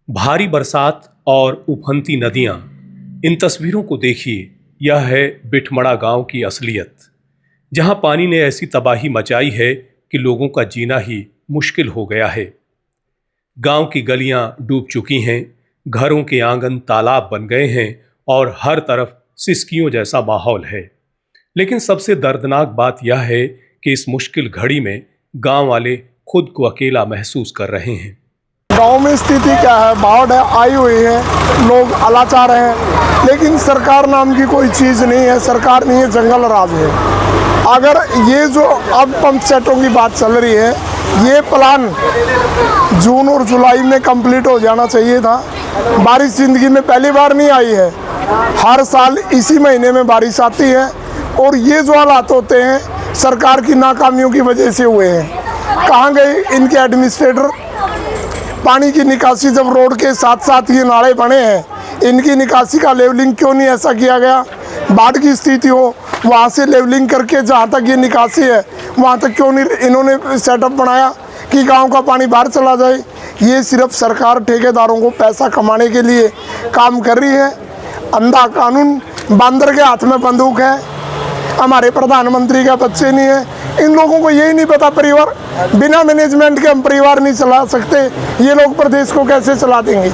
भारी बरसात और उफनती नदियां, इन तस्वीरों को देखिए। यह है बिठमड़ा गांव की असलियत, जहां पानी ने ऐसी तबाही मचाई है कि लोगों का जीना ही मुश्किल हो गया है। गांव की गलियां डूब चुकी हैं, घरों के आंगन तालाब बन गए हैं और हर तरफ सिसकियों जैसा माहौल है। लेकिन सबसे दर्दनाक बात यह है कि इस मुश्किल घड़ी में गांव वाले खुद को अकेला महसूस कर रहे हैं। गांव में स्थिति क्या है, बाढ़ आई हुई है, लोग अलाचार हैं, लेकिन सरकार नाम की कोई चीज़ नहीं है। सरकार नहीं है, जंगल राज है। अगर ये जो अब पंप सेटों की बात चल रही है, ये प्लान जून और जुलाई में कंप्लीट हो जाना चाहिए था। बारिश ज़िंदगी में पहली बार नहीं आई है, हर साल इसी महीने में बारिश आती है और ये जो हालात होते हैं सरकार की नाकामियों की वजह से हुए हैं। कहाँ गए इनके एडमिनिस्ट्रेटर? पानी की निकासी जब रोड के साथ साथ ये नाले बने हैं, इनकी निकासी का लेवलिंग क्यों नहीं ऐसा किया गया? बाढ़ की स्थिति हो, वहाँ से लेवलिंग करके जहाँ तक ये निकासी है वहाँ तक क्यों नहीं इन्होंने सेटअप बनाया कि गांव का पानी बाहर चला जाए? ये सिर्फ सरकार ठेकेदारों को पैसा कमाने के लिए काम कर रही है। अंधा कानून, बंदर के हाथ में बंदूक है। हमारे प्रधानमंत्री का बच्चे नहीं है। इन लोगों को यही नहीं पता, परिवार बिना मैनेजमेंट के हम परिवार नहीं चला सकते। ये लोग प्रदेश को कैसे चला देंगे?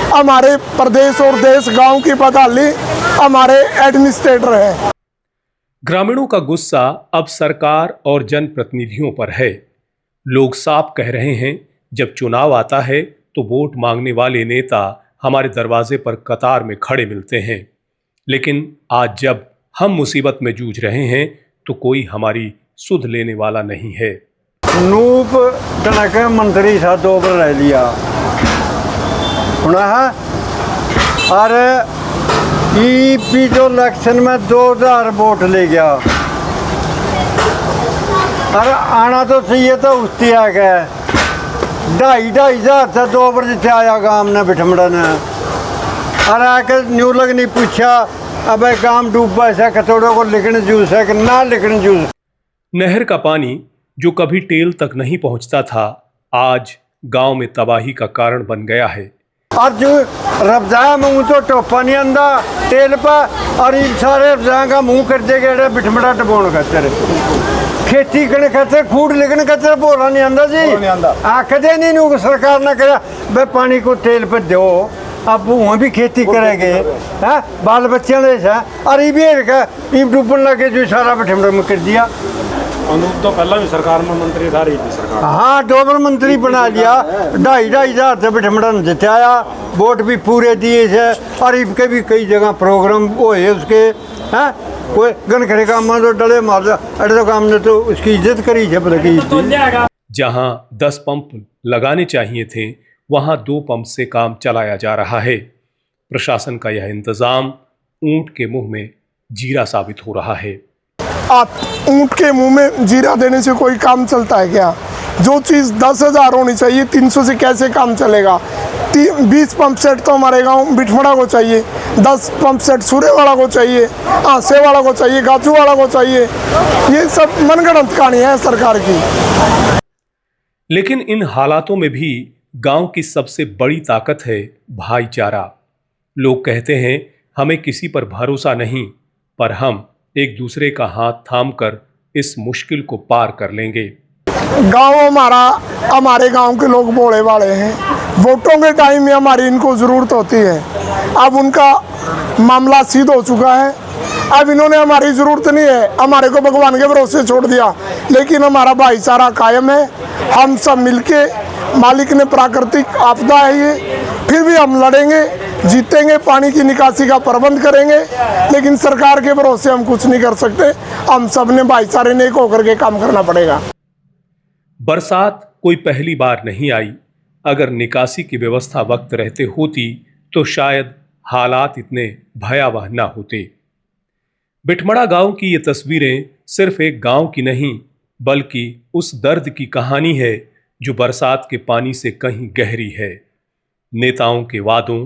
हमारे प्रदेश और देश गांव की बदहाली हमारे एडमिनिस्ट्रेटर हैं। ग्रामीणों का गुस्सा अब सरकार और जनप्रतिनिधियों पर है। लोग साफ कह रहे हैं, जब चुनाव आता है तो वोट मांगने वाले नेता हमारे दरवाजे पर कतार में खड़े मिलते हैं, लेकिन आज जब हम मुसीबत में जूझ रहे हैं तो कोई हमारी सुध लेने वाला नहीं है। नूप टनक मंत्री था, 2 बार रह लिया अरे ई जो इलेक्शन में 2000 वोट ले गया। अरे आना तो चाहिए था, उसती आ गया 2,500 से 2 बार जितने आया गांव ने बिठमड़ा ने। अरे आके न्यू लग नहीं पूछा अब गांव डूबा ऐसा कतोड़ों को लिखने जूस है कि ना लिखने जूस। नहर का पानी जो कभी टेल तक नहीं पहुंचता था, आज गांव में तबाही का कारण बन गया है। और जो रफ्जा मुँह तो टोपा नहीं आंदा तेल पर, और इन सारे रफ्जा का मुँह कर देगा बिठमड़ा टबोन खातर खेती करने खातर खूड लिखने खातर बोला नहीं आंदा जी। आखदे नहीं नू सरकार ने करा भाई पानी को तेल पर दो, अब वहाँ भी खेती करेंगे हैं, बाल बच्चे और ये डूबन लगे जो सारा बिठमड़ा में कर दिया। अनूप तो पहला भी सरकार में मंत्री था रही थी सरकार। हाँ, 2 बार मंत्री बना लिया, 2,500 से बिठमड़ा ने जिताया, वोट भी पूरे दिए थे। और इनके भी कई जगह प्रोग्राम हुए उसके हैं, कोई गनखरे काम में तो डले मार अड़े काम ने तो उसकी इज्जत करी है। जहां 10 पंप लगाने चाहिए थे, वहां 2 पंप से काम चलाया जा रहा है। प्रशासन का यह इंतजाम ऊंट के मुंह में जीरा साबित हो रहा है। आप ऊंट के मुंह में जीरा देने से कोई काम चलता है क्या? जो चीज़ 10,000 होनी चाहिए 300 से कैसे काम चलेगा? 20 पंप सेट तो हमारे गांव बिठमड़ा को चाहिए, 10 पंप सेट सूर्य वाला को चाहिए, आसे वाला को चाहिए, गाजू वाला को चाहिए। ये सब मनगढ़ंत कहानी है सरकार की। लेकिन इन हालातों में भी गांव की सबसे बड़ी ताकत है भाईचारा। लोग कहते हैं, हमें किसी पर भरोसा नहीं, पर हम एक दूसरे का हाथ थामकर इस मुश्किल को पार कर लेंगे। गांव हमारे गांव के लोग भोले वाले हैं। वोटों के टाइम में हमारी इनको ज़रूरत होती है। अब उनका मामला सिद्ध हो चुका है, अब इन्होंने हमारी ज़रूरत नहीं है, हमारे को भगवान के भरोसे छोड़ दिया। लेकिन हमारा भाईचारा कायम है। हम सब मिलके, मालिक ने प्राकृतिक आपदा है ये, फिर भी हम लड़ेंगे, जीतेंगे, पानी की निकासी का प्रबंध करेंगे। लेकिन सरकार के भरोसे हम कुछ नहीं कर सकते। हम सब ने भाईचारे ने एक होकर के काम करना पड़ेगा। बरसात कोई पहली बार नहीं आई। अगर निकासी की व्यवस्था वक्त रहते होती तो शायद हालात इतने भयावह ना होते। बिठमड़ा गांव की ये तस्वीरें सिर्फ एक गांव की नहीं, बल्कि उस दर्द की कहानी है जो बरसात के पानी से कहीं गहरी है। नेताओं के वादों,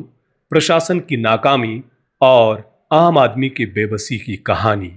प्रशासन की नाकामी और आम आदमी की बेबसी की कहानी।